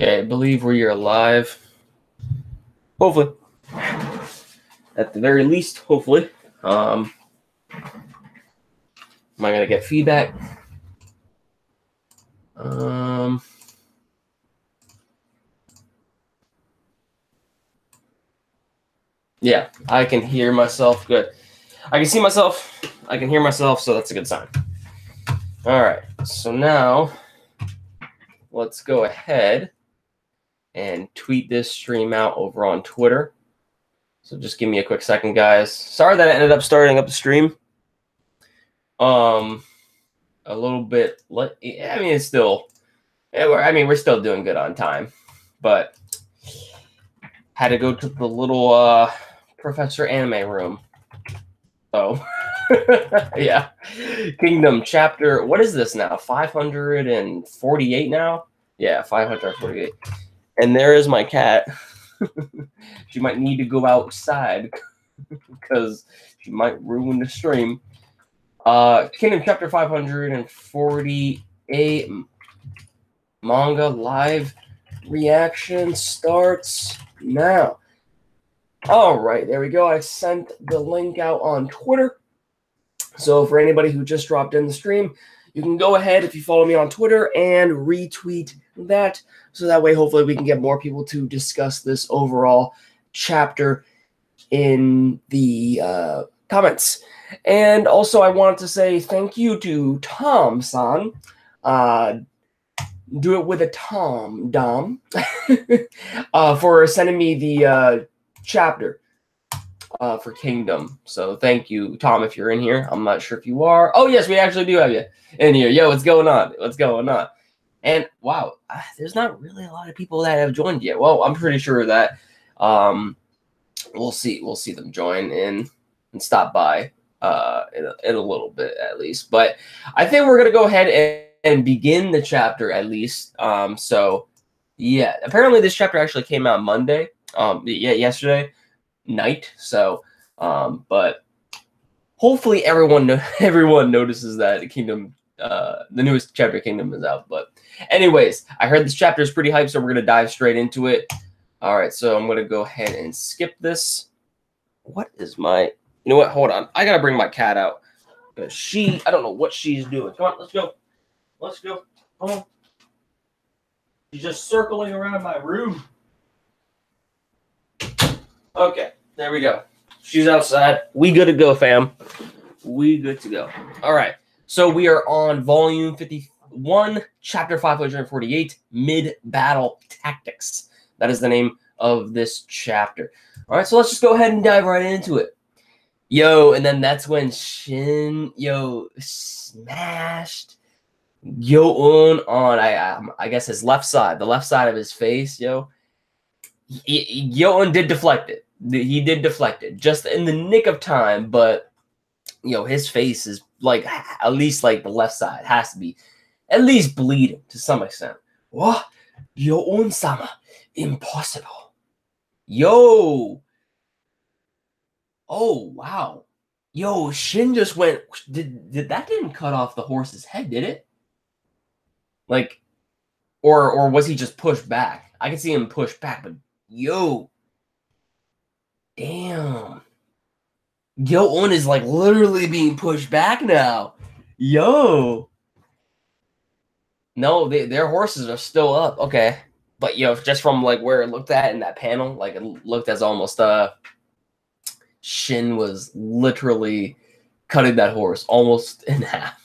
Okay, I believe we are live. Hopefully. At the very least, hopefully. Am I going to get feedback? Yeah, I can hear myself. Good. I can see myself. I can hear myself, so that's a good sign. All right, so now let's go ahead and tweet this stream out over on Twitter. So just give me a quick second, guys. Sorry that I ended up starting up the stream. A little bit. I mean, it's still. We're still doing good on time, but had to go to the little Professor Anime room. Oh, yeah. Kingdom chapter. What is this now? 548 now? Yeah, 548. And there is my cat. She might need to go outside because she might ruin the stream. Kingdom chapter 548 manga live reaction starts now. All right, there we go. I sent the link out on Twitter. So for anybody who just dropped in the stream, you can go ahead if you follow me on Twitter and retweet that. So that way, hopefully, we can get more people to discuss this overall chapter in the comments. And also, I wanted to say thank you to Tom-san. Do it with a Tom, Dom, for sending me the chapter for Kingdom. So thank you, Tom, if you're in here. I'm not sure if you are. Oh, yes, we actually do have you in here. Yo, what's going on? What's going on? And wow, there's not really a lot of people that have joined yet. Well, I'm pretty sure that we'll see them join in and stop by in a little bit at least. But I think we're gonna go ahead and begin the chapter at least. So yeah, apparently this chapter actually came out Monday. Yesterday night. So but hopefully everyone notices that Kingdom, the newest chapter of Kingdom is out. But anyways, I heard this chapter is pretty hyped, so we're gonna dive straight into it. All right, so I'm gonna go ahead and skip this. What is my? You know what? Hold on. I gotta bring my cat out because I don't know what she's doing. Come on, let's go. Let's go. Come on. She's just circling around my room. Okay, there we go. She's outside. We good to go, fam. We good to go. All right. So we are on volume 51, chapter 548, Mid-Battle Tactics. That is the name of this chapter. All right, so let's just go ahead and dive right into it. Yo, and then that's when Shin, smashed Gyou'un on, I guess, his left side, the left side of his face, yo. Gyou'un did deflect it. He did deflect it just in the nick of time, but his face is like at least like the left side has to be at least bleeding to some extent. What? Gyou'un-sama, impossible. Yo. Oh wow. Yo, Shin just went. Did that didn't cut off the horse's head, did it? Like, or was he just pushed back? I can see him push back, but yo. Damn. Gyou'un is like literally being pushed back now. Yo. No, their horses are still up. Okay. But just from like where it looked at in that panel, like it looked as almost Shin was literally cutting that horse almost in half.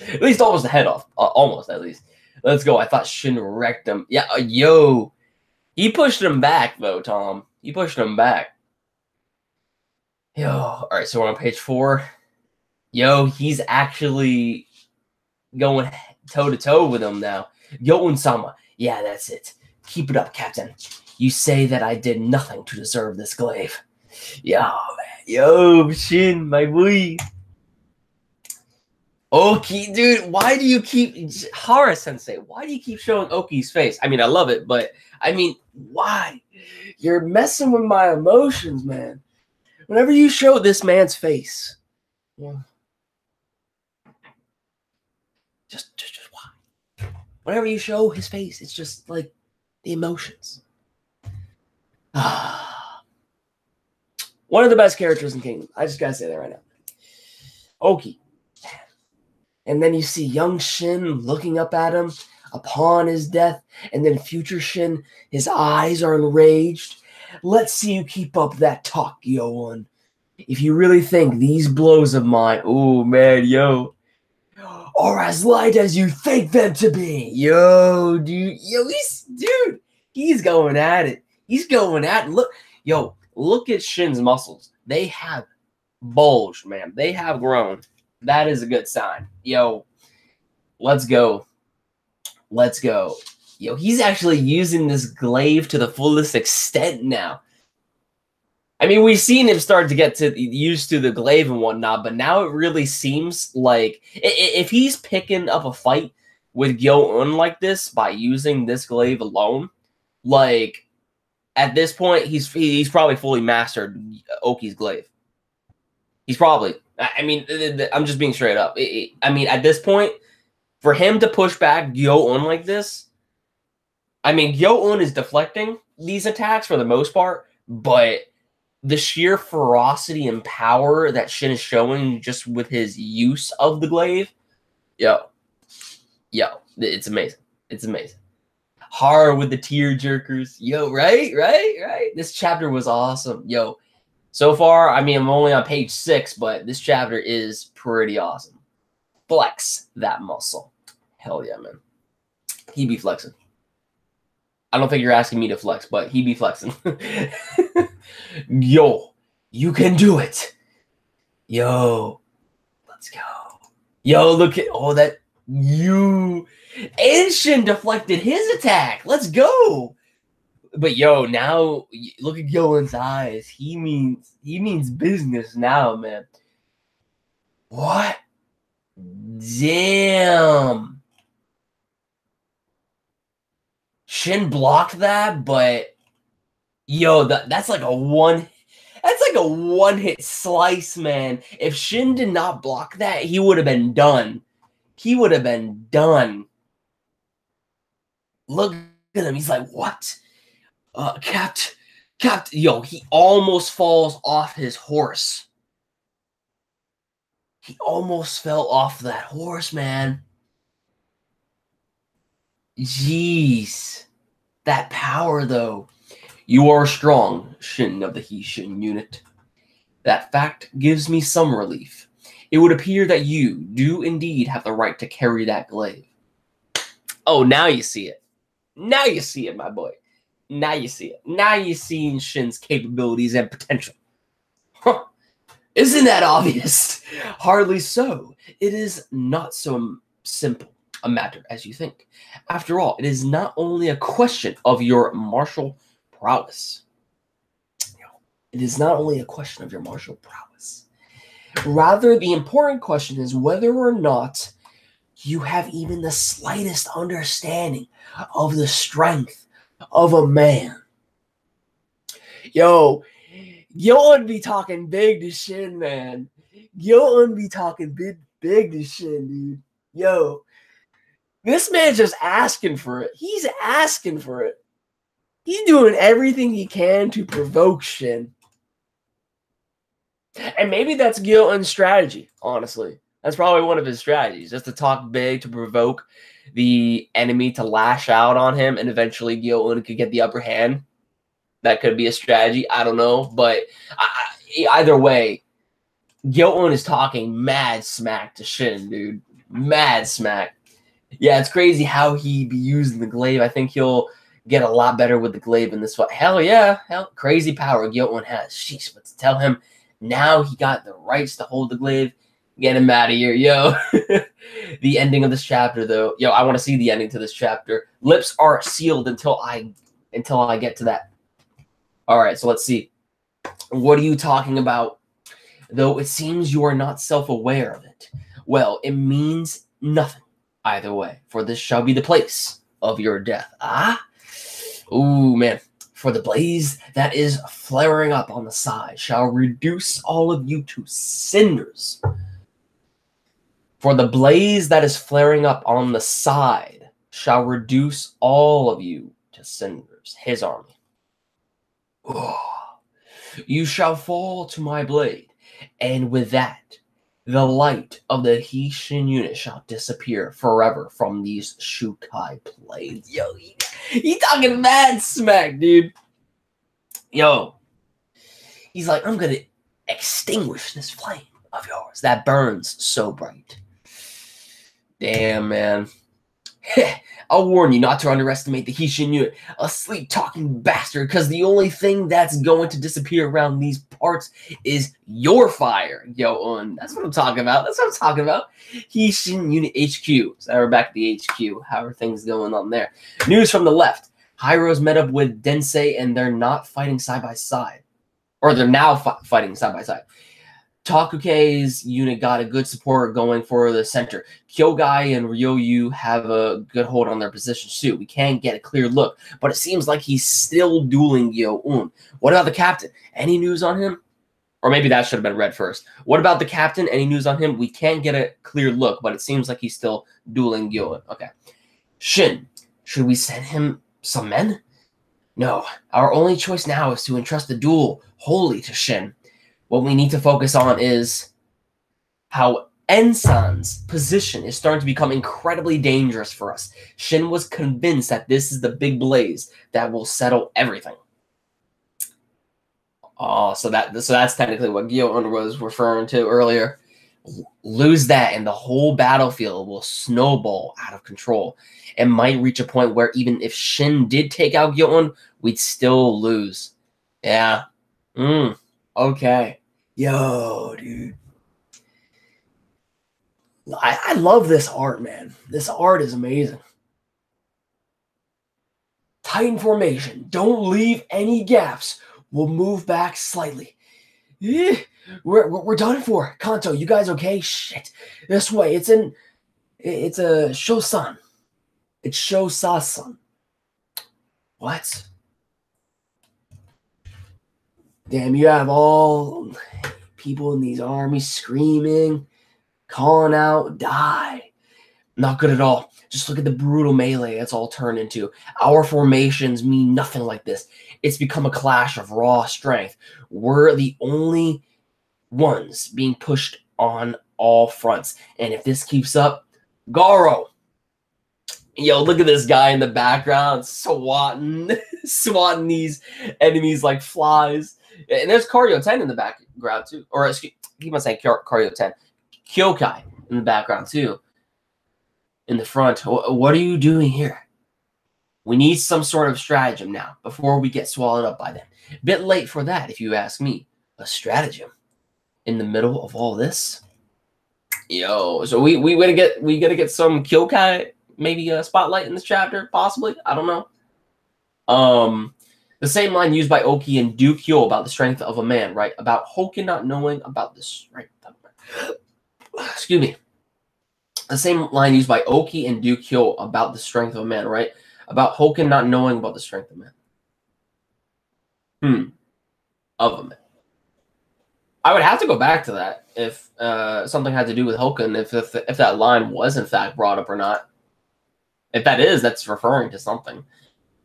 At least almost the head off. Almost at least. Let's go. I thought Shin wrecked him. Yeah, yo. He pushed him back though, Tom. He pushed him back. Yo, all right, so we're on page 4. Yo, he's actually going toe-to-toe with him now. Gyou'un-sama, yeah, that's it. Keep it up, Captain. You say that I did nothing to deserve this glaive. Yo, man. Yo, Shin, my boy. Oki, dude, why do you keep... Hara-sensei, why do you keep showing Oki's face? I mean, I love it, but, I mean, why? You're messing with my emotions, man. Whenever you show this man's face, just why? Whenever you show his face, it's just like The emotions. One of the best characters in Kingdom. I just gotta say that right now. Oki. And then you see young Shin looking up at him upon his death. And then future Shin, his eyes are enraged. Let's see you keep up that talk, Gyou'un. If you really think these blows of mine, oh man, yo, are as light as you think them to be. Yo, dude. He's going at it. He's going at it. Look at Shin's muscles. They have bulged, man. They have grown. That is a good sign. Yo, let's go. Let's go. Yo, he's actually using this glaive to the fullest extent now. I mean, we've seen him start to get used to the glaive and whatnot, but now it really seems like if he's picking up a fight with Gyou'un like this by using this glaive alone, like at this point, he's probably fully mastered Oki's glaive. He's probably. I mean, I'm just being straight up. I mean, at this point, for him to push back Gyou'un like this, I mean, Gyou'un is deflecting these attacks for the most part, but the sheer ferocity and power that Shin is showing just with his use of the glaive, yo, it's amazing. It's amazing. Hard with the tear jerkers. Yo, right? This chapter was awesome. Yo, so far, I mean, I'm only on page 6, but this chapter is pretty awesome. Flex that muscle. Hell yeah, man. He be flexing. I don't think you're asking me to flex, but he be flexing. Yo, you can do it. Yo, let's go. Yo, look at all that. You and Shin deflected his attack. Let's go. But yo, now look at Gyou'un's eyes. He means business now, man. What? Damn. Shin blocked that, but yo, that's like a one-hit slice, man. If Shin did not block that, he would have been done. He would have been done. Look at him. He's like, what? Capt, yo, he almost falls off his horse. He almost fell off that horse, man. Jeez. That power, though. You are strong, Shin of the He-Shin unit. That fact gives me some relief. It would appear that you do indeed have the right to carry that glaive. Oh, now you see it. Now you see it, my boy. Now you see it. Now you're seeing Shin's capabilities and potential. Huh. Isn't that obvious? Hardly so. It is not so simple a matter as you think. After all, it is not only a question of your martial prowess. It is not only a question of your martial prowess. Rather, the important question is whether or not you have even the slightest understanding of the strength of a man. Yo, Gyou'un be talking big to Shin, man. Gyou'un be talking big to Shin, dude. Yo, this man's just asking for it. He's asking for it. He's doing everything he can to provoke Shin. And maybe that's Gyou'un's strategy, honestly. That's probably one of his strategies, just to talk big, to provoke the enemy to lash out on him, and eventually Gyou'un could get the upper hand. That could be a strategy. I don't know. But either way, Gyou'un is talking mad smack to Shin, dude. Mad smack. Yeah, it's crazy how he be using the glaive. I think he'll get a lot better with the glaive in this fight. Hell yeah. Hell, crazy power Gyou'un has. Sheesh, but to tell him now he got the rights to hold the glaive, get him out of here. Yo. The ending of this chapter, though. Yo, I want to see the ending to this chapter. Lips are sealed until I get to that. All right, so let's see. What are you talking about? Though it seems you are not self-aware of it. Well, it means nothing either way, for this shall be the place of your death. Ah? Ooh, man. For the blaze that is flaring up on the side shall reduce all of you to cinders. For the blaze that is flaring up on the side shall reduce all of you to cinders his army. You shall fall to my blade, and with that, the light of the Hishin unit shall disappear forever from these Kyoukai planes. Yo, he talking mad smack, dude. Yo, he's like, I'm gonna extinguish this flame of yours that burns so bright. Damn, man. I'll warn you not to underestimate the Hishin unit, a sleep-talking bastard, because the only thing that's going to disappear around these parts is your fire, Gyou'un. That's what I'm talking about. That's what I'm talking about. Hishin unit HQ. So we're back at the HQ. How are things going on there? News from the left. Hyro's met up with Densei, and they're not fighting side by side. Or they're now fighting side by side. Takukei's unit got a good support going for the center. Kyoukai and Ryoyu have a good hold on their positions too. We can't get a clear look, but it seems like he's still dueling Gyou'un. What about the captain? Any news on him? Or maybe that should have been read first. What about the captain? Any news on him? We can't get a clear look, but it seems like he's still dueling Gyou'un. Okay. Shin, should we send him some men? No. Our only choice now is to entrust the duel wholly to Shin. What we need to focus on is how Ensan's position is starting to become incredibly dangerous for us. Shin was convinced that this is the big blaze that will settle everything. Oh, so that's technically what Gyou'un was referring to earlier. Lose that and the whole battlefield will snowball out of control. It might reach a point where even if Shin did take out Gyou'un, we'd still lose. Yeah. Okay. Yo, dude. I love this art, man. This art is amazing. Titan formation. Don't leave any gaps. We'll move back slightly. We're done for. Kanto, you guys okay? Shit. This way. It's a Shosan. It's Shosa-san. What? Damn, you have all people in these armies screaming, calling out, die. Not good at all. Just look at the brutal melee it's all turned into. Our formations mean nothing like this. It's become a clash of raw strength. We're the only ones being pushed on all fronts. And if this keeps up, Garo. Yo, look at this guy in the background swatting these enemies like flies. And there's Karyo 10 in the background too. Or excuse, keep on saying Karyo 10. Kyoukai in the background too. In the front. What are you doing here? We need some sort of stratagem now before we get swallowed up by them. Bit late for that, if you ask me. A stratagem in the middle of all this. Yo, so we gotta get some Kyoukai, maybe a spotlight in this chapter, possibly. I don't know. The same line used by Oki and Dukyo about the strength of a man, right? About Hoken not knowing about the strength of a man. Excuse me. The same line used by Oki and Dukyo about the strength of a man, right? About Hoken not knowing about the strength of a man. Of a man. I would have to go back to that if something had to do with Hoken, if that line was in fact brought up or not. If that is, that's referring to something.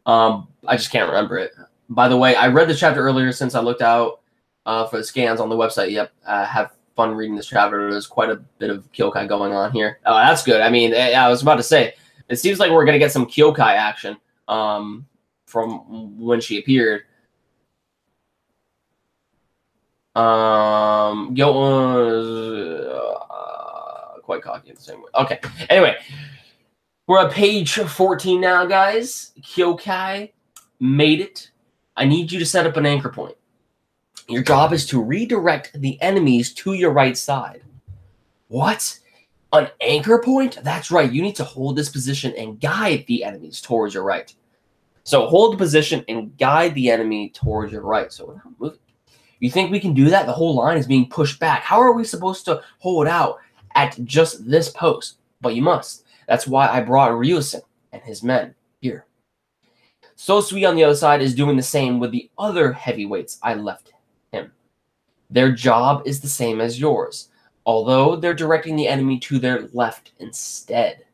I just can't remember it. By the way, I read the chapter earlier since I looked out for the scans on the website. Yep, have fun reading this chapter. There's quite a bit of Kyoukai going on here. Oh, that's good. I mean, I was about to say, it seems like we're going to get some Kyoukai action from when she appeared. Gyou'un is quite cocky in the same way. Okay, anyway. We're on page 14 now, guys. Kyoukai made it. I need you to set up an anchor point. Your job is to redirect the enemies to your right side. What? An anchor point? That's right. You need to hold this position and guide the enemies towards your right. So hold the position and guide the enemy towards your right. So we're not moving. You think we can do that? The whole line is being pushed back. How are we supposed to hold out at just this post? But you must. That's why I brought Ryusen and his men here. Sosui on the other side is doing the same with the other heavyweights I left him. Their job is the same as yours, although they're directing the enemy to their left instead.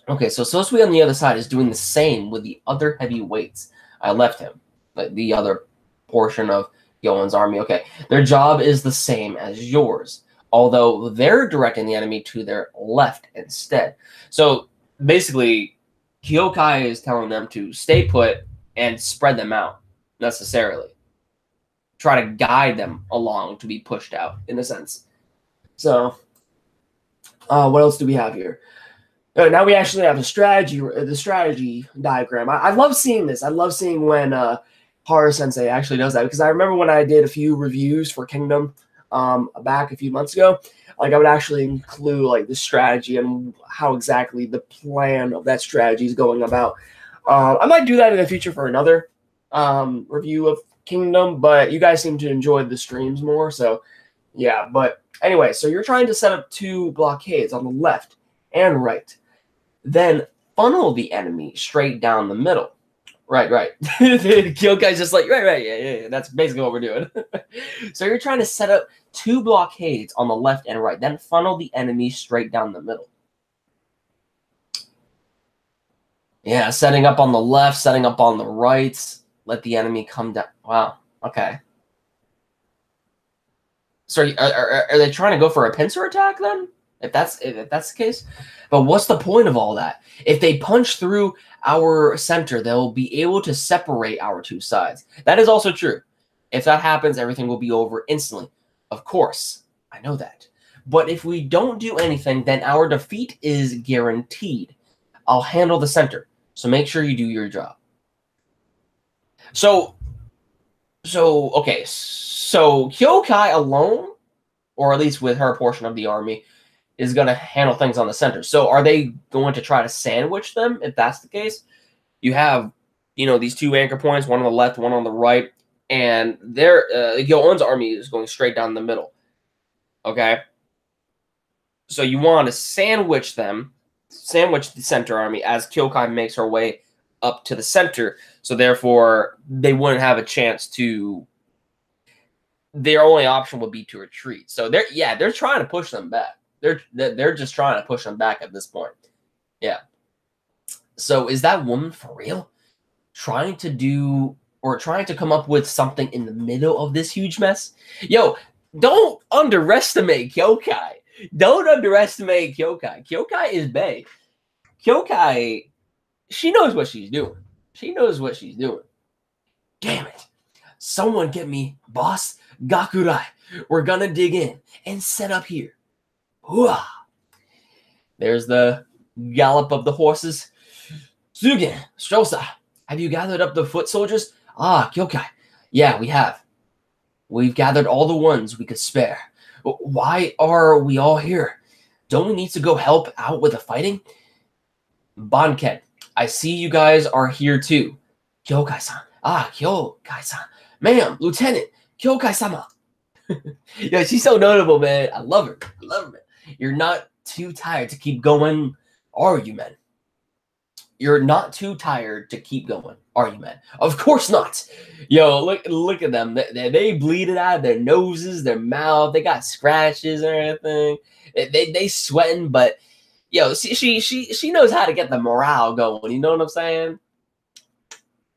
Okay, so Sosui on the other side is doing the same with the other heavyweights. I left him, like the other portion of Gyou'un's army. Okay, their job is the same as yours, although they're directing the enemy to their left instead. So basically, Kyoukai is telling them to stay put and spread them out necessarily. Try to guide them along to be pushed out, in a sense. So, what else do we have here? Now we actually have the strategy diagram. I love seeing this. I love seeing when Horror Sensei actually does that, because I remember when I did a few reviews for Kingdom back a few months ago, like I would actually include like the strategy and how exactly the plan of that strategy is going about. I might do that in the future for another review of Kingdom, but you guys seem to enjoy the streams more, so yeah. But anyway, so you're trying to set up 2 blockades on the left and right. Then funnel the enemy straight down the middle. Right. Kyokai's just like, right, yeah. That's basically what we're doing. So you're trying to set up 2 blockades on the left and right, then funnel the enemy straight down the middle. Yeah, setting up on the left, setting up on the right, let the enemy come down. Wow, okay. So are they trying to go for a pincer attack then? If that's the case? But what's the point of all that? If they punch through our center, they'll be able to separate our 2 sides. That is also true. If that happens, everything will be over instantly. Of course, I know that. But if we don't do anything, then our defeat is guaranteed. I'll handle the center, so make sure you do your job. So okay, so Kyoukai alone, or at least with her portion of the army, is going to handle things on the center. So are they going to try to sandwich them? If that's the case, you have, these 2 anchor points, one on the left, one on the right, and Gyou'un's army is going straight down the middle. Okay? So you want to sandwich the center army as Kyoukai makes her way up to the center. So therefore, they wouldn't have a chance to. Their only option would be to retreat. So they're trying to push them back. They're just trying to push them back at this point. Yeah. So is that woman for real? Trying to come up with something in the middle of this huge mess? Yo, don't underestimate Kyoukai. Don't underestimate Kyoukai. Kyoukai is bae. Kyoukai, she knows what she's doing. She knows what she's doing. Damn it. Someone get me, boss. Gakurai. We're gonna dig in and set up here. Hooah! There's the gallop of the horses. Sugen, Shosa, have you gathered up the foot soldiers? Ah, Kyoukai. Yeah, we have. We've gathered all the ones we could spare. Why are we all here? Don't we need to go help out with the fighting? Banken, I see you guys are here too. Kyoukai-san. Ah, Kyoukai-san. Ma'am, Lieutenant, Kyoukai-sama. Yeah, she's so notable, man. I love her. Man. You're not too tired to keep going, are you, man? You're not too tired to keep going, are you, man? Of course not. Yo, look at them. They bleeding out of their noses, their mouth. They got scratches and everything. They sweating, but yo, she knows how to get the morale going. You know what I'm saying?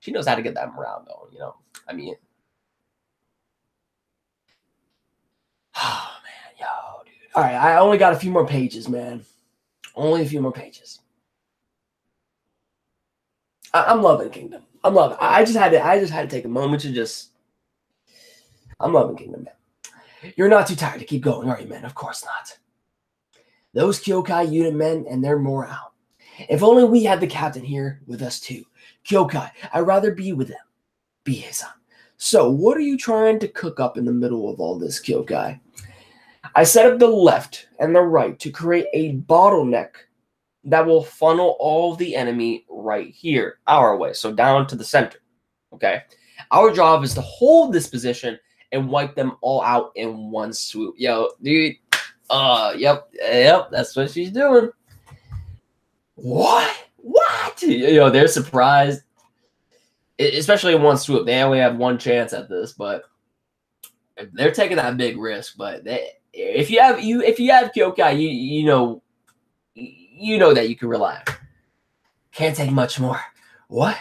She knows how to get that morale going. I mean. Oh, man. Yo, dude. All right. I only got a few more pages, man. Only a few more pages. I'm loving Kingdom. I'm loving it. I just had to take a moment to just. I'm loving Kingdom, man. You're not too tired to keep going, are you, man? Of course not. Those Kyoukai unit men and their morale. If only we had the captain here with us too. Kyoukai, I'd rather be with them. Bie-san. So, what are you trying to cook up in the middle of all this, Kyoukai? I set up the left and the right to create a bottleneck that will funnel all the enemy right here, our way, so down to the center, okay? Our job is to hold this position and wipe them all out in one swoop. Yo, dude, yep, that's what she's doing. What? Yo, they're surprised. Especially in one swoop. They only have one chance at this, but they're taking that big risk. But if you have Kyoukai, you know that you can rely on. Can't take much more. What?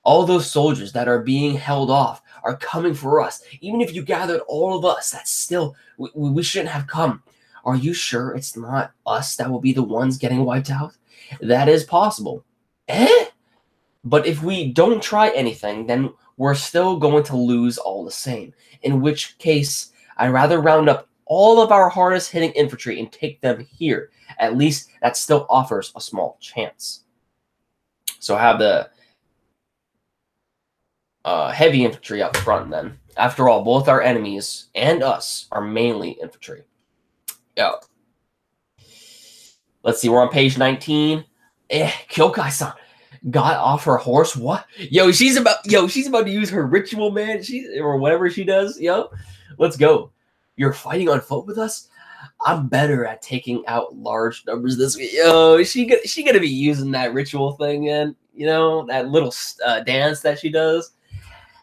All those soldiers that are being held off are coming for us. Even if you gathered all of us, that's still... We shouldn't have come. Are you sure it's not us that will be the ones getting wiped out? That is possible. Eh? But if we don't try anything, then we're still going to lose all the same. In which case, I'd rather round up all of our hardest hitting infantry and take them here. At least that still offers a small chance. So have the heavy infantry up front then. After all, both our enemies and us are mainly infantry. Yeah. Let's see, we're on page 19. Kyoukai-san got off her horse. What? Yo, she's about to use her ritual, man. Or whatever she does. Yo, let's go. You're fighting on foot with us? I'm better at taking out large numbers this week. Yo, she gonna be using that ritual thing, man. You know, that little dance that she does.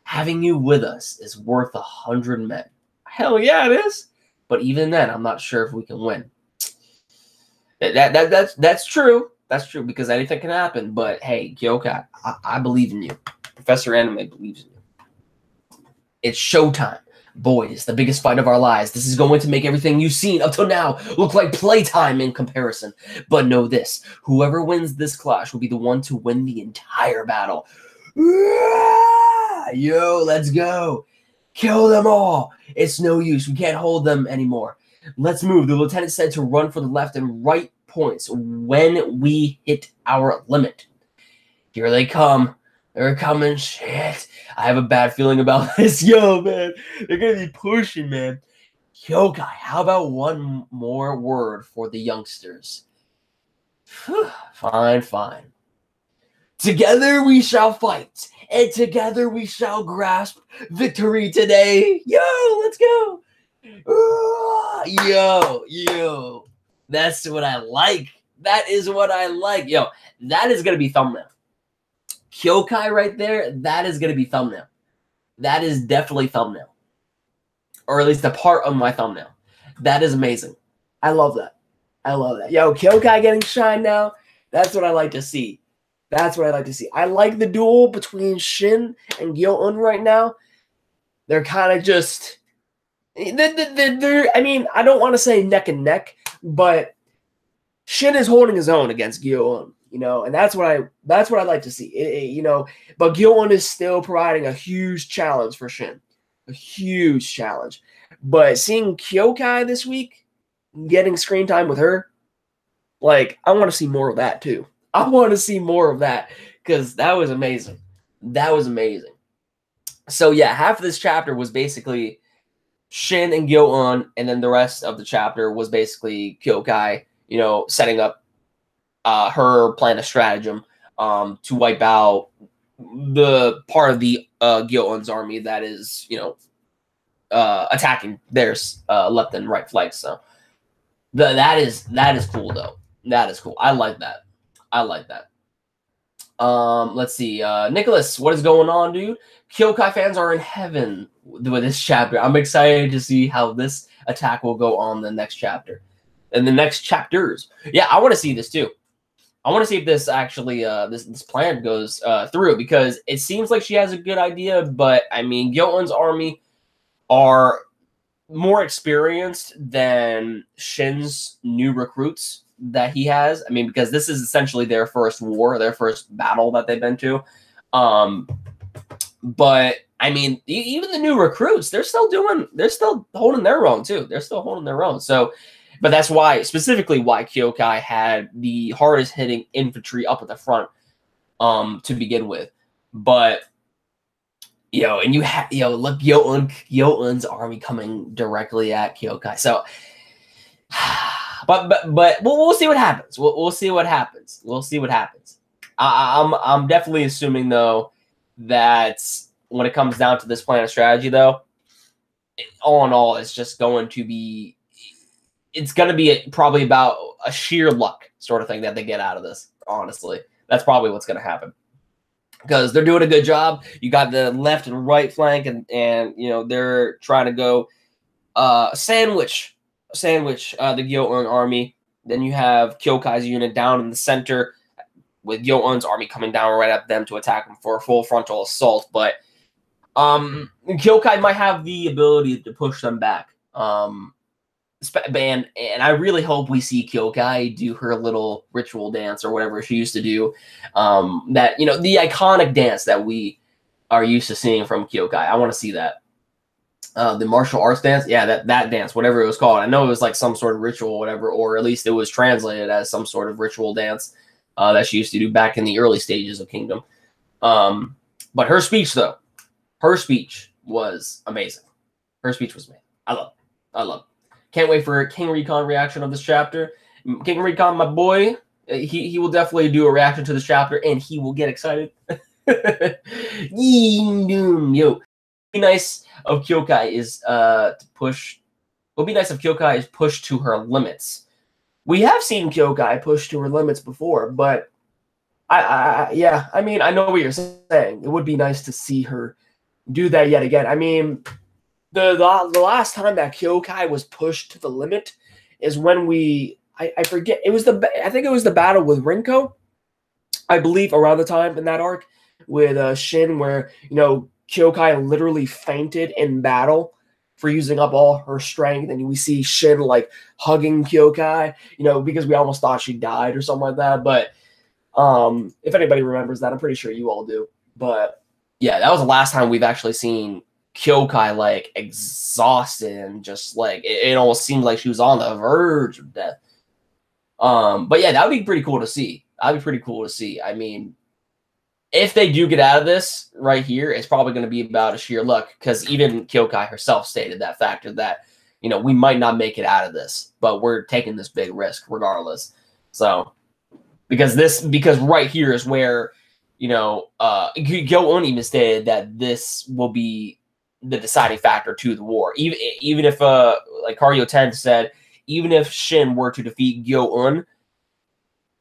Having you with us is worth 100 men. Hell yeah, it is. But even then, I'm not sure if we can win. That's true. That's true, because anything can happen. But hey, Kyoukai, I believe in you. Professor Anime believes in you. It's showtime. Boys, the biggest fight of our lives. This is going to make everything you've seen up till now look like playtime in comparison. But know this, whoever wins this clash will be the one to win the entire battle. Yo, let's go. Kill them all. It's no use. We can't hold them anymore. Let's move. The lieutenant said to run for the left and right points when we hit our limit. Here they come. They're coming. Shit. I have a bad feeling about this. Yo, man. They're going to be pushing, man. Kyoukai, how about one more word for the youngsters? Fine, fine. Together we shall fight, and together we shall grasp victory today. Yo, let's go. Yo. That's what I like. That is what I like. Yo, that is going to be thumbnail. Kyoukai right there, that is going to be thumbnail. That is definitely thumbnail. Or at least a part of my thumbnail. That is amazing. I love that. I love that. Yo, Kyoukai getting shine now. That's what I like to see. That's what I like to see. I like the duel between Shin and Gyou'un right now. They're kind of just... I mean, I don't want to say neck and neck, but Shin is holding his own against Gyou'un, you know, and that's what I like to see. You know, but Gyou'un is still providing a huge challenge for Shin. A huge challenge. But seeing Kyoukai this week, getting screen time with her, like, I want to see more of that too. I want to see more of that because that was amazing. That was amazing. So yeah, half of this chapter was basically Shin and Gyou'un, and then the rest of the chapter was basically Kyoukai, you know, setting up her plan of stratagem to wipe out the part of the Gyou'un's army that is, you know, attacking their left and right flanks. So that is cool though. That is cool. I like that. I like that. Let's see. Nicholas, what is going on, dude? Kyoukai fans are in heaven with this chapter. I'm excited to see how this attack will go on the next chapter. And the next chapters. Yeah, I want to see this too. I want to see if this actually this plan goes through, because it seems like she has a good idea, but I mean, Gyou'un's army are more experienced than Shin's new recruits that he has. I mean, because this is essentially their first war, their first battle that they've been to. But I mean, even the new recruits, they're still holding their own too. They're still holding their own. So, but that's why, specifically why Kyoukai had the hardest hitting infantry up at the front to begin with. But and you have look, Gyou'un's army coming directly at Kyoukai. So but we'll see what happens. We'll see what happens. We'll see what happens. I'm definitely assuming though that when it comes down to this plan of strategy, though, all in all, it's just going to be, it's going to be probably about a sheer luck sort of thing that they get out of this. Honestly, that's probably what's going to happen, because they're doing a good job. You got the left and right flank, and they're trying to go sandwich the Gyou'un army. Then you have Kyokai's unit down in the center, with Gyou'un's army coming down right at them to attack them for a full frontal assault. But Kyoukai might have the ability to push them back. And I really hope we see Kyoukai do her little ritual dance or whatever she used to do. That, you know, the iconic dance that we are used to seeing from Kyoukai. I want to see that. The martial arts dance, yeah, that dance, whatever it was called. I know it was like some sort of ritual or whatever, or at least it was translated as some sort of ritual dance that she used to do back in the early stages of Kingdom. But her speech, though, her speech was amazing. Her speech was amazing. I love it. I love it. Can't wait for King Recon reaction of this chapter. King Recon, my boy, he will definitely do a reaction to this chapter, and he will get excited. Yo, be nice of Kyoukai is to push. What would be nice if Kyoukai is pushed to her limits. We have seen Kyoukai push to her limits before, but yeah, I mean, I know what you're saying. It would be nice to see her do that yet again. I mean, the last time that Kyoukai was pushed to the limit is when I forget, I think it was the battle with Rinko, I believe, around the time in that arc with Shin, where, you know, Kyoukai literally fainted in battle for using up all her strength, and we see Shin like hugging Kyoukai, you know, because we almost thought she died or something like that. But if anybody remembers that, I'm pretty sure you all do. But yeah, that was the last time we've actually seen Kyoukai like exhausted and just like it almost seemed like she was on the verge of death. But yeah, that would be pretty cool to see. That'd be pretty cool to see. I mean, if they do get out of this right here, it's probably going to be about a sheer luck, because even Kyoukai herself stated that factor that, you know, we might not make it out of this, but we're taking this big risk regardless. So because right here is where, you know, Gyou'un even stated that this will be the deciding factor to the war. Even if like Kario 10 said, even if Shin were to defeat Gyou'un,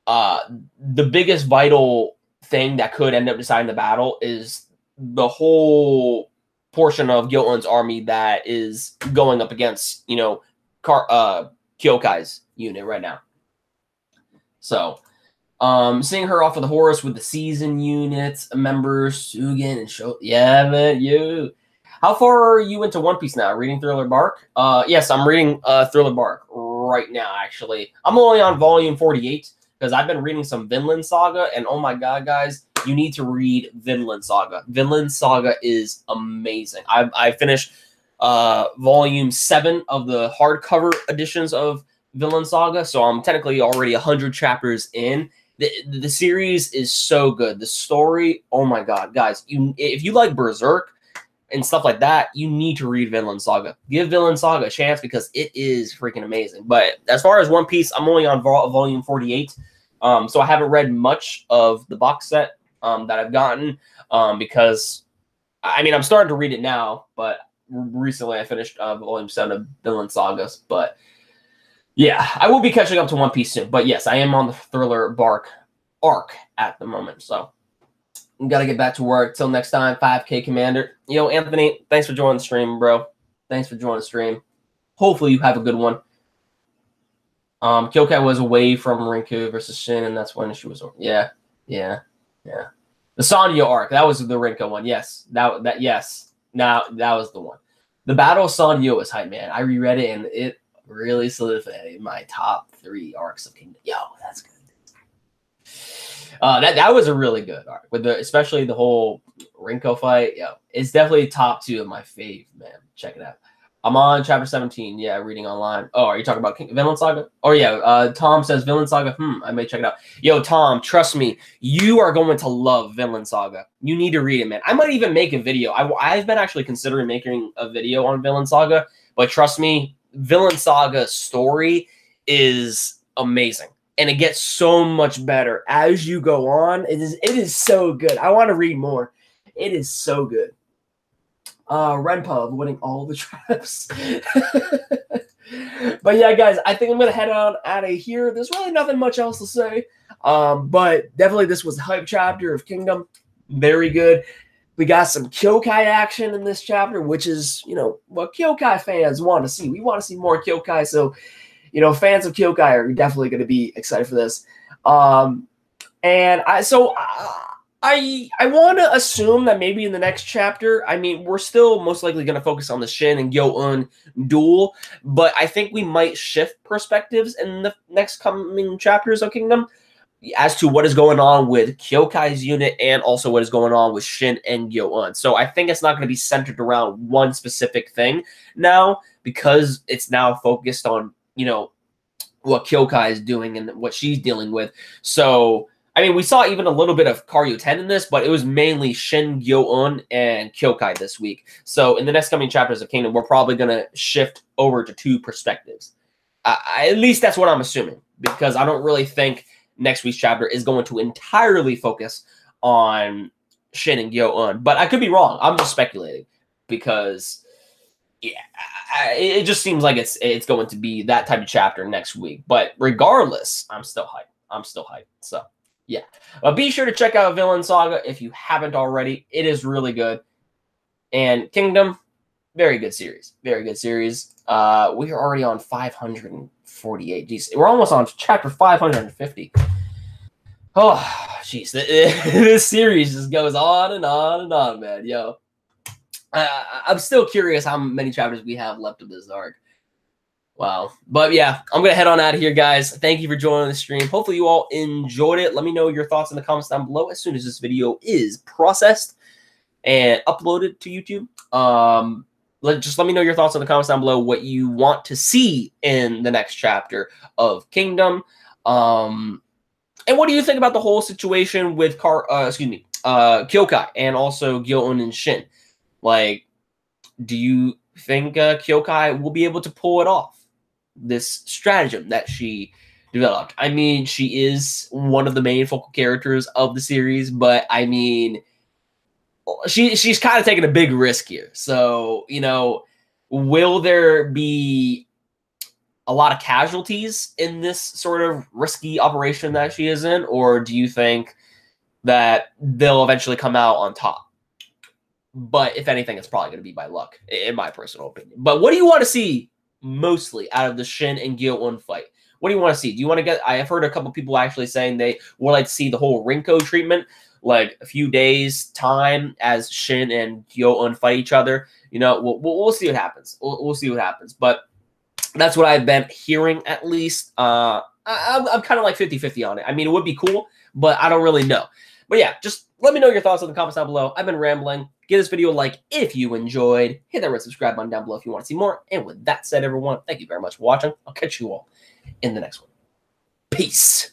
the biggest vital thing that could end up deciding the battle is the whole portion of Gyou'un's army that is going up against, you know, Kyokai's unit right now. So, seeing her off of the horse with the season units, members, Sugen and Sho. Yeah, man, you. How far are you into One Piece now? Reading Thriller Bark? Yes, I'm reading Thriller Bark right now, actually. I'm only on volume 48. Because I've been reading some Vinland Saga, and oh my god, guys, you need to read Vinland Saga. Vinland Saga is amazing. I finished volume 7 of the hardcover editions of Vinland Saga, so I'm technically already 100 chapters in. The series is so good. The story, oh my god, guys, if you like Berserk and stuff like that, you need to read Vinland Saga. Give Vinland Saga a chance because it is freaking amazing. But as far as One Piece, I'm only on volume 48. So I haven't read much of the box set that I've gotten because, I mean, I'm starting to read it now, but recently I finished volume 7 of Vinland Sagas. But yeah, I will be catching up to One Piece soon. But yes, I am on the Thriller Bark arc at the moment, so got to get back to work. Till next time, 5K Commander. Yo, Anthony, thanks for joining the stream, bro. Thanks for joining the stream. Hopefully you have a good one. Kyoukai was away from Rinku versus Shin, and that's when she was. Yeah. The Sanyo arc, that was the Rinko one. Yes, yes. Now that was the one. The Battle of Sanyo is hype, man. I reread it, and it really solidified in my top 3 arcs of Kingdom. Yo, that's good. That was a really good arc, with especially the whole Rinko fight. Yeah, it's definitely top 2 of my fave, man. Check it out. I'm on chapter 17. Yeah, reading online. Oh, are you talking about Vinland Saga? Oh yeah. Tom says Vinland Saga. I may check it out. Yo, Tom, trust me, you are going to love Vinland Saga. You need to read it, man. I might even make a video. I've been actually considering making a video on Vinland Saga, but trust me, Vinland Saga story is amazing. And it gets so much better as you go on. It is so good. I want to read more. It is so good. Renpub winning all the traps. But yeah, guys, I think I'm going to head on out of here. There's really nothing much else to say. But definitely this was the hype chapter of Kingdom. Very good. We got some Kyoukai action in this chapter, which is, you know, what Kyoukai fans want to see. We want to see more Kyoukai, so, you know, fans of Kyoukai are definitely going to be excited for this. And I want to assume that maybe in the next chapter, I mean, we're still most likely going to focus on the Shin and Gyou'un duel, but I think we might shift perspectives in the next coming chapters of Kingdom as to what is going on with Kyokai's unit and also what is going on with Shin and Gyou'un. So I think it's not going to be centered around one specific thing now, because it's now focused on, you know, what Kyoukai is doing and what she's dealing with. So, I mean, we saw even a little bit of Karyu 10 in this, but it was mainly Shin, Gyou'un, and Kyoukai this week. So in the next coming chapters of Kingdom, we're probably going to shift over to two perspectives. At least that's what I'm assuming, because I don't really think next week's chapter is going to entirely focus on Shin and Gyou'un. But I could be wrong. I'm just speculating, because yeah, it just seems like it's going to be that type of chapter next week. But regardless, I'm still hyped. So yeah, but be sure to check out Villain Saga if you haven't already. It is really good. And Kingdom, very good series. Very good series. We are already on 548. Jeez, we're almost on chapter 550. Oh, jeez, this series just goes on and on and on, man. Yo. I'm still curious how many chapters we have left of this arc. Wow. But yeah, I'm going to head on out of here, guys. Thank you for joining the stream. Hopefully you all enjoyed it. Let me know your thoughts in the comments down below as soon as this video is processed and uploaded to YouTube. Just let me know your thoughts in the comments down below, what you want to see in the next chapter of Kingdom. And what do you think about the whole situation with Kyoukai and also Gyou'un and Shin? Like, do you think Kyoukai will be able to pull it off, this stratagem that she developed? I mean, she is one of the main focal characters of the series, but I mean, she's kind of taking a big risk here. So, you know, will there be a lot of casualties in this sort of risky operation that she is in, or do you think that they'll eventually come out on top? But if anything, it's probably going to be by luck, in my personal opinion. But what do you want to see mostly out of the Shin and Gyou'un fight? What do you want to see? Do you want to get... I have heard a couple people actually saying they would like to see the whole Rinko treatment, like a few days time as Shin and Gyou'un fight each other. You know, we'll see what happens. We'll see what happens. But that's what I've been hearing, at least. I'm kind of like 50-50 on it. I mean, it would be cool, but I don't really know. But yeah, just let me know your thoughts in the comments down below. I've been rambling. Give this video a like if you enjoyed. Hit that red subscribe button down below if you want to see more. And with that said, everyone, thank you very much for watching. I'll catch you all in the next one. Peace.